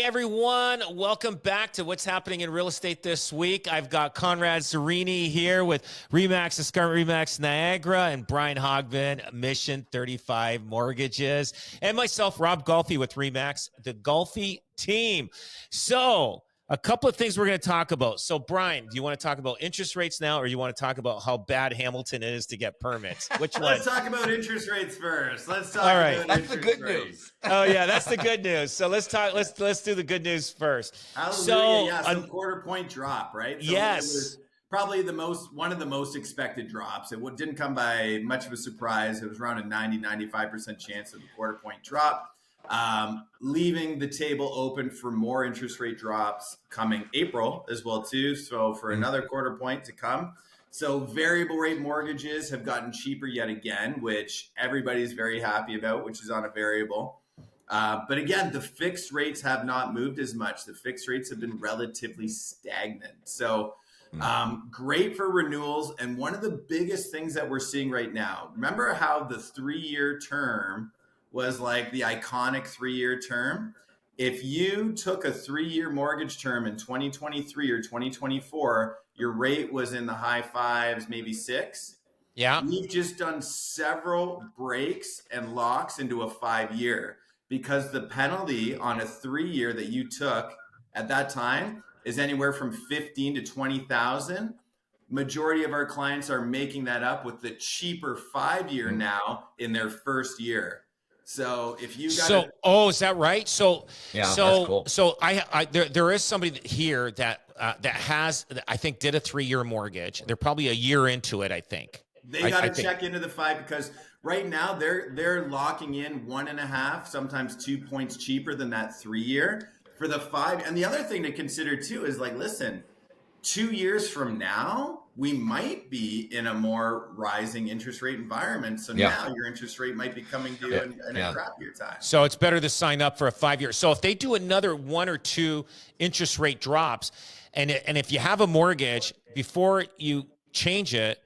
Hey everyone, welcome back to What's Happening in Real Estate This Week. I've got Conrad Zurini here with REMAX, Discount REMAX Niagara, and Brian Hogben, Mission 35 Mortgages, and myself, Rob Golfi with REMAX, the Golfi team. So, a couple of things we're going to talk about. So, Brian, do you want to talk about interest rates now, or you want to talk about how bad Hamilton is to get permits? Which one? Let's talk about interest rates first. Let's talk All right. about That's the interest good rates. news. Oh yeah, that's the good news. So let's talk. Let's do the good news first. Hallelujah. So quarter point drop, right? So yes. It was probably one of the most expected drops. It didn't come by much of a surprise. It was around a 95% chance of a quarter point drop, leaving the table open for more interest rate drops coming April as well too. So for another quarter point to come. So variable rate mortgages have gotten cheaper yet again, which everybody's very happy about, which is on a variable. But again, the fixed rates have not moved as much. The fixed rates have been relatively stagnant. So great for renewals. And one of the biggest things that we're seeing right now, remember how the 3-year term was like the iconic 3-year term? If you took a 3-year mortgage term in 2023 or 2024, your rate was in the high 5s, maybe 6. Yeah. We've just done several breaks and locks into a 5-year because the penalty on a 3-year that you took at that time is anywhere from 15 to 20,000. Majority of our clients are making that up with the cheaper 5-year now in their first year. So if you got is that right? So Yeah, that's cool. So there is somebody here that has, I think, did a 3-year mortgage. They're probably a year into it, I think. They got to check into the 5 because right now they're locking in 1.5, sometimes 2 points cheaper than that 3-year for the 5. And the other thing to consider too is like, listen, 2 years from now, we might be in a more rising interest rate environment. So now your interest rate might be coming due in a crappier time. So it's better to sign up for a 5-year. So if they do another 1 or 2 interest rate drops, and if you have a mortgage, before you change it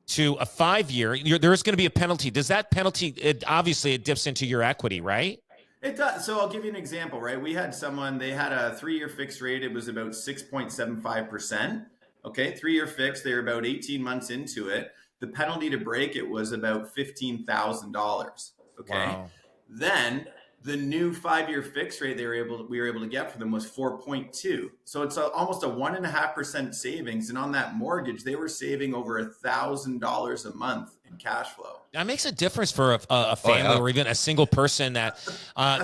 to a 5-year, there's going to be a penalty. Does that penalty, obviously it dips into your equity, right? It does. So I'll give you an example, right? We had someone, they had a 3-year fixed rate. It was about 6.75%. Okay. 3-year fixed. They were about 18 months into it. The penalty to break it was about $15,000. Okay. Wow. Then the new 5-year fixed rate we were able to get for them was 4.2. So it's almost a 1.5% savings. And on that mortgage, they were saving over $1,000 a month in cash flow. That makes a difference for a family or even a single person that, now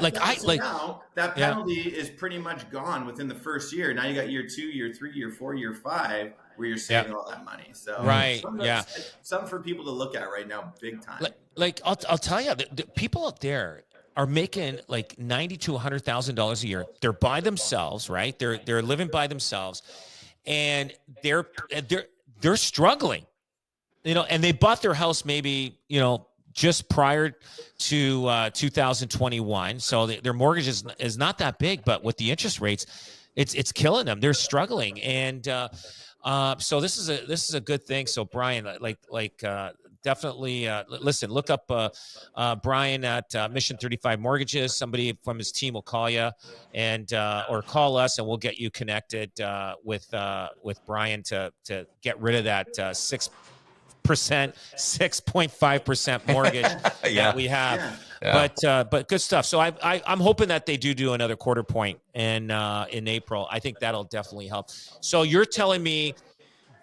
that penalty is pretty much gone within the first year. Now you got year 2, year 3, year 4, year 5, where you're saving all that money. So something for people to look at right now, big time. I'll tell you, the people out there are making like $90,000 to $100,000 a year. They're by themselves, right? They're living by themselves, and they're struggling. And they bought their house maybe, just prior to 2021. So their mortgage is not that big, but with the interest rates, it's killing them. They're struggling. And so this is a good thing. So Brian, definitely listen, look up Brian at Mission 35 Mortgages. Somebody from his team will call you and or call us, and we'll get you connected with Brian to get rid of that 6.5% mortgage that we have. But good stuff. So I'm hoping that they do another quarter point in April. I think that'll definitely help. So you're telling me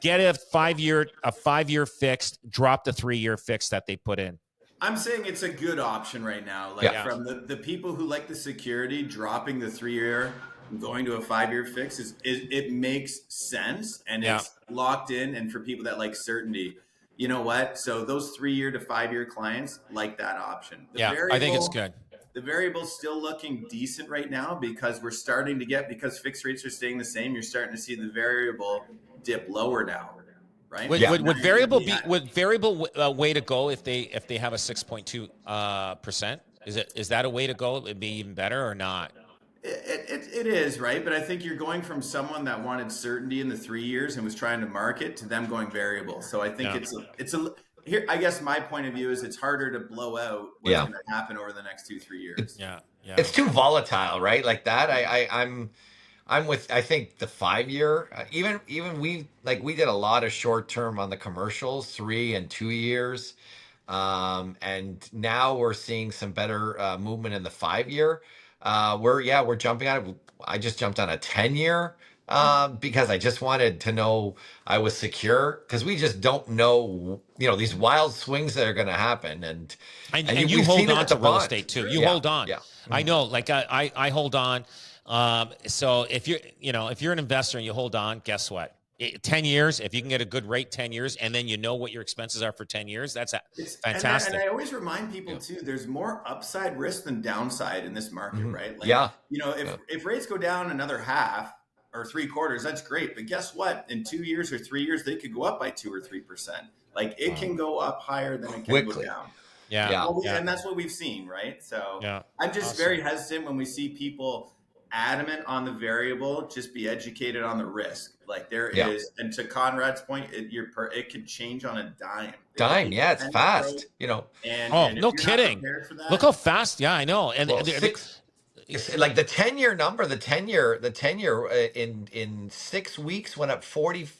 get a 5-year fixed, drop the 3-year fixed that they put in. I'm saying it's a good option right now. From the people who like the security, dropping the 3-year and going to a 5-year fix it makes sense, and it's locked in. And for people that like certainty, you know what? So those 3-year to 5-year clients like that option. I think it's good. The variable's still looking decent right now because we're starting to because fixed rates are staying the same. You're starting to see the variable dip lower now, right? Would variable way to go if they have a 6.2%? Is that a way to go? It'd be even better or not? It is, right? But I think you're going from someone that wanted certainty in the 3 years and was trying to market to them going variable. So I think here, I guess my point of view is it's harder to blow out what's Yeah. going to happen over the next 2-3 years. Yeah. Yeah. It's too volatile, right? Like that. I'm with, I think the 5 year, even we did a lot of short term on the commercials, 3 and 2 years. And now we're seeing some better movement in the 5 year. We're jumping on it. I just jumped on a 10 year because I just wanted to know I was secure, because we just don't know, these wild swings that are going to happen. And you we've hold seen it on with to the real bonds. estate too. Sure. You Yeah. hold on. Yeah. I know, like I hold on. So if you're an investor and you hold on, guess what? 10 years, if you can get a good rate 10 years, and then you know what your expenses are for 10 years, that's fantastic. And I always remind people too, there's more upside risk than downside in this market, Mhm. right? Like, Yeah. if rates go down another half or 3/4, that's great. But guess what? In 2 years or 3 years, they could go up by 2 or 3%. Like it can go up higher than it can go Quickly. down. Yeah. And that's what we've seen, right? So Yeah. I'm just Awesome. very hesitant when we see people adamant on the variable, just be educated on the risk. Like there Yeah. is, and to Conrad's point, it could change on a dime. Dime. Yeah. It's fast. And No if you're kidding. not prepared for that, Look how fast. Yeah, I know. And Well, it's like the 10 year number, the 10 year in 6 weeks went up 40,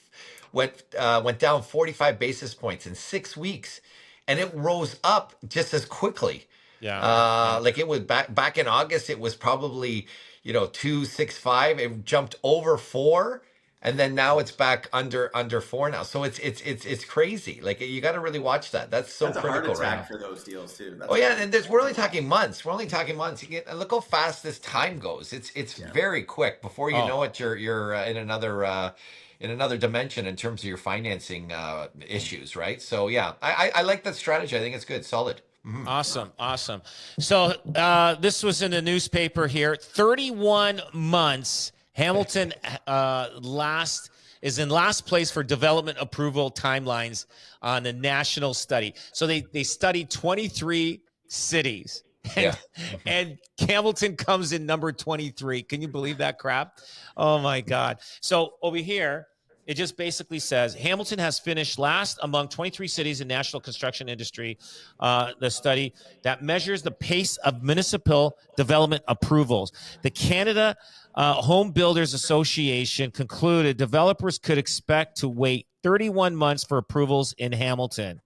went down 45 basis points in 6 weeks, and it rose up just as quickly. yeah. Like it was back in August, it was probably 265. It jumped over 4, and then now it's back under 4 now. So it's crazy. Like you got to really watch that. That's so that's a heart critical right attack now. for those deals too. Oh yeah, and we're only talking months. We're only talking months. And look how fast this time goes. It's very quick. Before you know it, you're in another dimension in terms of your financing issues, right? So yeah, I like that strategy. I think it's good, solid. Mhm. Awesome. So this was in the newspaper here. 31 months. Hamilton is in last place for development approval timelines on a national study. So they studied 23 cities. And, and Hamilton comes in number 23. Can you believe that crap? Oh my God. So over here, it just basically says Hamilton has finished last among 23 cities in national construction industry. The study that measures the pace of municipal development approvals. The Canada Home Builders Association concluded developers could expect to wait 31 months for approvals in Hamilton.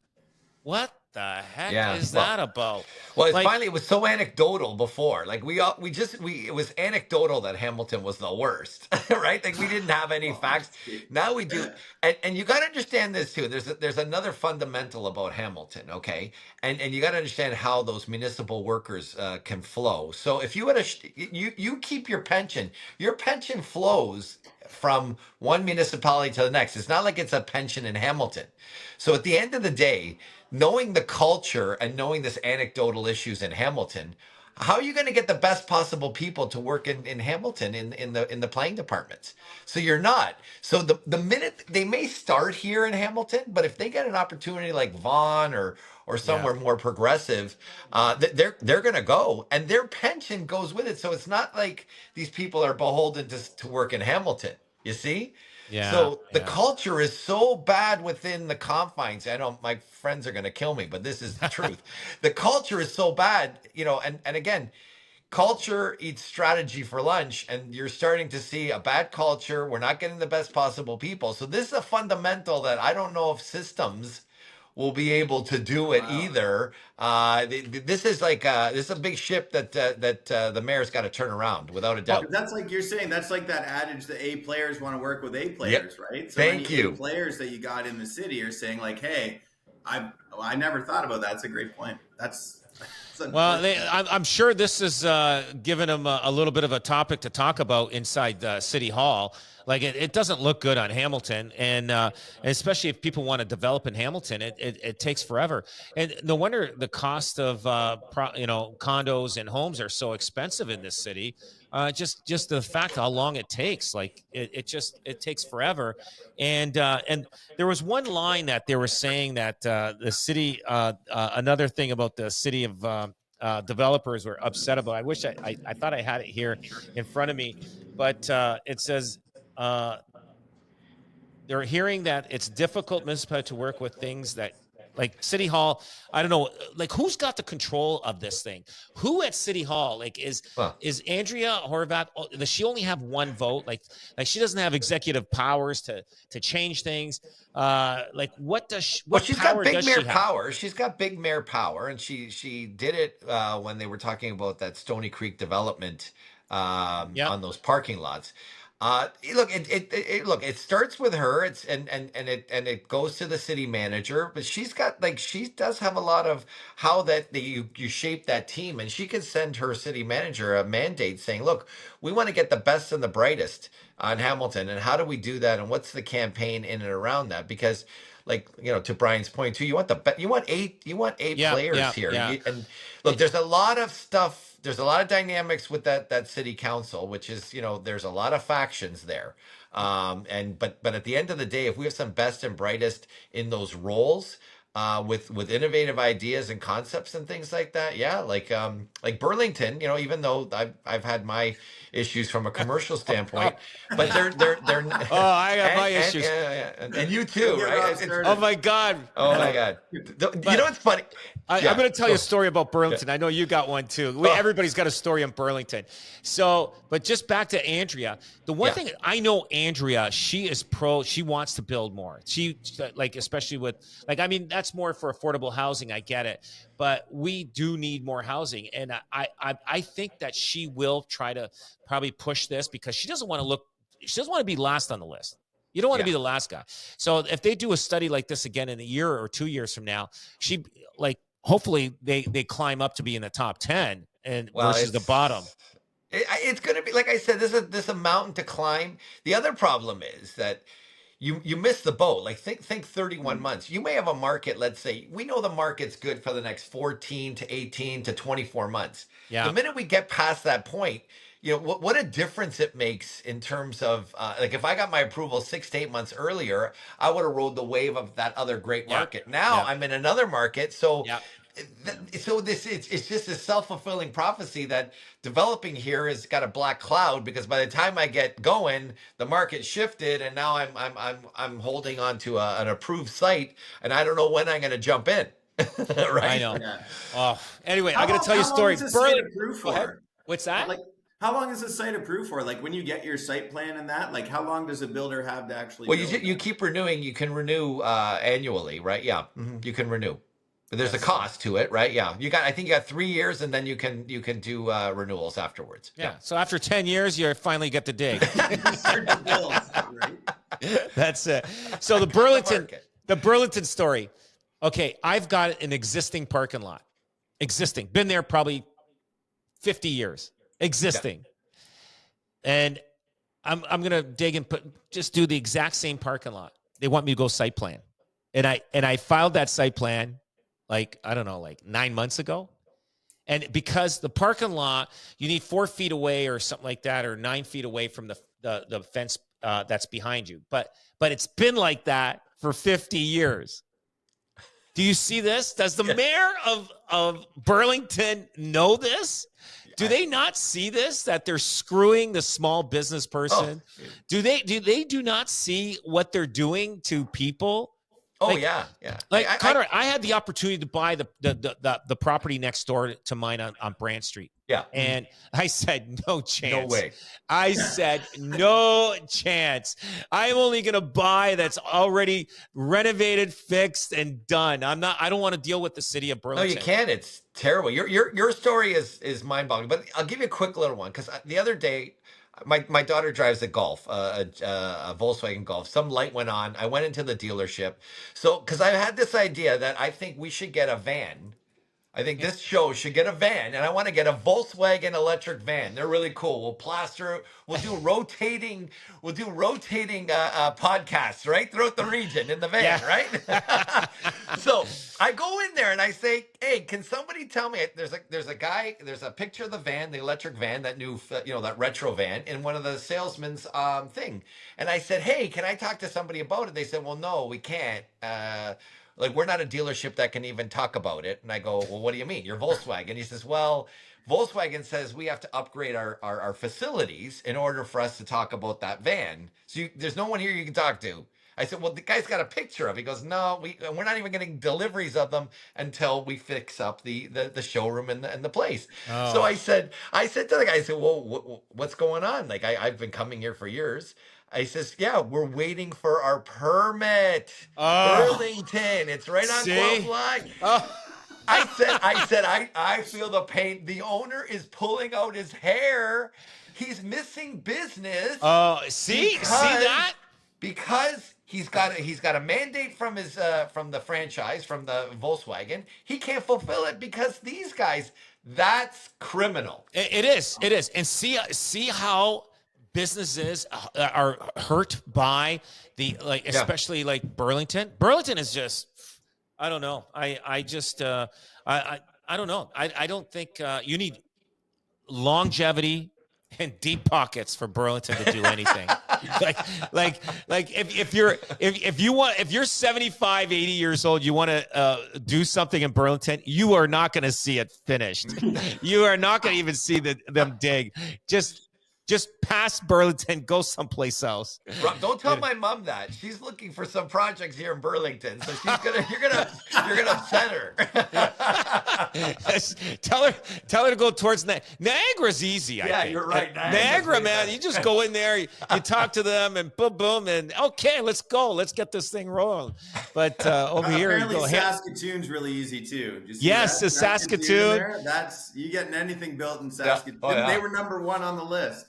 What the heck is that about? Well, it was so anecdotal before. Like it was anecdotal that Hamilton was the worst, right? Like we didn't have any facts. Now we do, and you got to understand this too. There's another fundamental about Hamilton, okay? And you got to understand how those municipal workers can flow. So if you you keep your pension flows from one municipality to the next. It's not like it's a pension in Hamilton. So at the end of the day, knowing the culture and knowing this anecdotal issues in Hamilton, how are you going to get the best possible people to work in Hamilton in the planning departments? So you're not. So the minute they may start here in Hamilton, but if they get an opportunity like Vaughan or somewhere more progressive, they're going to go, and their pension goes with it. So it's not like these people are beholden to work in Hamilton. You see? Yeah. So the culture is so bad within the confines. I know my friends are going to kill me, but this is the truth. The culture is so bad, and again, culture eats strategy for lunch, and you're starting to see a bad culture. We're not getting the best possible people. So this is a fundamental that I don't know if systems will be able to do it either. This is a big ship that the mayor's got to turn around without a doubt. That's like you're saying. That's like that adage: the A players want to work with A players, right? So Thank you. A players that you got in the city are saying like, "Hey, I never thought about that. That's a great point." Well, I'm sure this is giving them a little bit of a topic to talk about inside City Hall. Like it doesn't look good on Hamilton, and especially if people want to develop in Hamilton, it takes forever. And no wonder the cost of condos and homes are so expensive in this city. Just the fact how long it takes, like it takes forever. And there was one line that they were saying that the city, another thing about the city of developers were upset about. I wish I thought I had it here in front of me, but it says they're hearing that it's difficult municipal to work with things that Like City Hall, I don't know, like who's got the control of this thing? Who at City Hall, like is Andrea Horvath? Does she only have one vote? Like she doesn't have executive powers to change things. Like what does she, Well, what she's got power big does mayor she have? power. She's got big mayor power, and she did it when they were talking about that Stony Creek development Yep. on those parking lots. Look, look. It starts with her. It's and it goes to the city manager. But she's got like she does have a lot of how that you shape that team, and she can send her city manager a mandate saying, "Look, we want to get the best and the brightest on Hamilton, and how do we do that? And what's the campaign in and around that?" Because like to Brian's point too, you want eight Yeah, players yeah, here. yeah. And look, there's a lot of stuff. There's a lot of dynamics with that city council, which is there's a lot of factions there. But at the end of the day, if we have some best and brightest in those roles, with innovative ideas and concepts and things like that, yeah, like Burlington, even though I've had my issues from a commercial standpoint, but they're Oh, I got my and, issues. and you Don't too, get right? Rob It's, started. Oh my God. oh my God, what's funny? I'm Yeah. going to tell you a story about Burlington. I know you got one too. Everybody's got a story on Burlington. So, but just back to Andrea, the one thing I know, Andrea, she is pro. She wants to build more. She like, especially with like, I mean, that's more for affordable housing. I get it, but we do need more housing, and I think that she will try to probably push this because she doesn't want to look. She doesn't want to be last on the list. You don't want to be the last guy. So if they do a study like this again in a year or 2 years from now, she like. Hopefully they climb up to be in the top 10 and versus the bottom. It's going to be, like I said, this a mountain to climb. The other problem is that you miss the boat. Like think 31 months. You may have a market, let's say, we know the market's good for the next 14 to 18 to 24 months. Yeah. The minute we get past that point, what a difference it makes in terms of like if I got my approval 6 to 8 months earlier, I would have rode the wave of that other great market. Now I'm in another market, so it's just a self-fulfilling prophecy that developing here has got a black cloud, because by the time I get going, the market shifted, and now I'm holding on to an approved site, and I don't know when I'm going to jump in. Right? I know. Yeah. Oh, anyway, I got to tell you a story. How long is the site approved for? What's that? Like, how long is the site approved for? Like when you get your site plan and that, like how long does a builder have to actually? Well, you keep renewing. You can renew annually, right? Yeah, you can renew. But there's a cost to it, right? Yeah, I think you got 3 years, and then you can do renewals afterwards. Yeah. So after 10 years, you finally get to dig. Start to build, right? That's it. So the Burlington story. Okay, I've got an existing parking lot. Existing. Been there probably 50 years. Existing. Yeah. And I'm going to dig and just do the exact same parking lot. They want me to go site plan. And I filed that site plan like, I don't know, like 9 months ago. And because the parking lot, you need 4 feet away or something like that, or 9 feet away from the fence that's behind you. But it's been like that for 50 years. Do you see this? Does the mayor of Burlington know this? Do they not see this, that they're screwing the small business person? Do they do not see what they're doing to people? Yeah. Like Conrad, I had the opportunity to buy the property next door to mine on Brant Street. Yeah. And I said, no chance. No way. I said, no chance. I'm only going to buy that's already renovated, fixed, and done. I don't want to deal with the city of Burlington. No, you can't. It's terrible. Your story is mind-boggling. But I'll give you a quick little one, because the other day, my daughter drives a Golf, a Volkswagen Golf. Some light went on. I went into the dealership. So, because I had this idea that I think we should get a van. I think this show should get a van, and I want to get a Volkswagen electric van. They're really cool. We'll plaster. We'll do rotating podcasts right throughout the region in the van, right? So I go in there and I say, "Hey, can somebody tell me?" There's a picture of the van, the electric van, that new, that retro van, in one of the salesman's thing. And I said, "Hey, can I talk to somebody about it?" They said, "Well, no, we can't. Like, we're not a dealership that can even talk about it." And I go, "Well, what do you mean? You're Volkswagen." He says, "Well, Volkswagen says we have to upgrade our facilities in order for us to talk about that van. So there's no one here you can talk to." I said, well, the guy's got a picture of it. He goes, no, we're not even getting deliveries of them until we fix up the showroom and the place. So Oh. I said to the guy, I said, well, what's going on? Like, I've been coming here for years. I says, yeah, we're waiting for our permit. Oh. Burlington, it's right on See? Guelph Line. Oh. I feel the pain. The owner is pulling out his hair. He's missing business. Oh, see that? Because he's got a mandate from his from the franchise, from the Volkswagen. He can't fulfill it because these guys. That's criminal. It is. And see how businesses are hurt by the especially like Burlington. Burlington is just, I don't know. I don't know. I don't think you need longevity and deep pockets for Burlington to do anything. like if you're 75, 80 years old, you want to do something in Burlington, you are not going to see it finished. You are not going to even see them dig. Just pass Burlington, go someplace else. Rob, don't tell my mom that. She's looking for some projects here in Burlington, so you're gonna upset her. tell her to go towards Niagara's easy. I think. You're right. Niagara, man, you just go in there, you talk to them, and boom, boom, and okay, let's go, let's get this thing rolling. But over here, apparently you go, Saskatoon's really easy too. Yes, the Saskatoon. That's you getting anything built in Saskatoon. Yeah. Oh, yeah. They were number 1 on the list.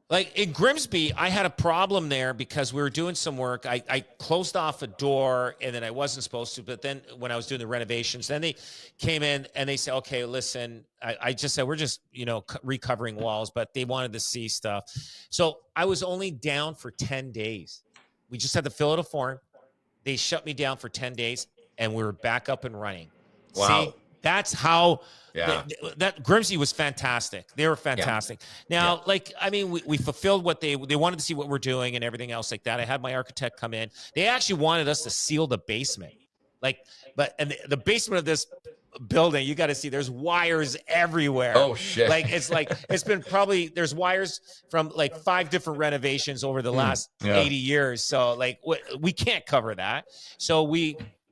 Like in Grimsby, I had a problem there because we were doing some work. I closed off a door and then I wasn't supposed to. But then when I was doing the renovations, then they came in and they said, okay, listen, I just said, we're just, recovering walls, but they wanted to see stuff. So I was only down for 10 days. We just had to fill out a form. They shut me down for 10 days and we were back up and running. Wow. See, that's how. Yeah. That Grimsby was fantastic. They were fantastic. Yeah. Now, we fulfilled what they wanted to see what we're doing and everything else like that. I had my architect come in. They actually wanted us to seal the basement. The basement of this building, you got to see, there's wires everywhere. Oh shit. It's been probably, there's wires from 5 different renovations over the last 80 years. So we can't cover that. So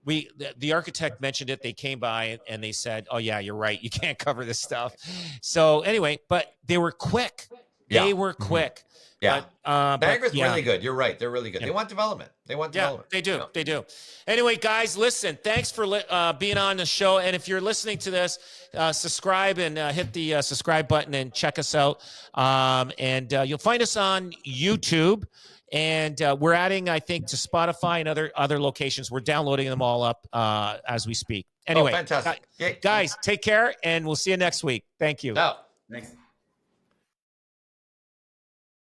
the architect mentioned it. They came by and they said, oh yeah, you're right. You can't cover this stuff. So anyway, but they were quick. Yeah. They were quick. Yeah. Niagara's yeah. really good. You're right. They're really good. Yeah. They want development. They do. They do. Anyway, guys, listen, thanks for being on the show. And if you're listening to this, subscribe and hit the subscribe button and check us out. And you'll find us on YouTube. And we're adding, I think, to Spotify and other locations. We're downloading them all up as we speak. Anyway, fantastic. Guys, take care, and we'll see you next week. Thank you. No. Thanks.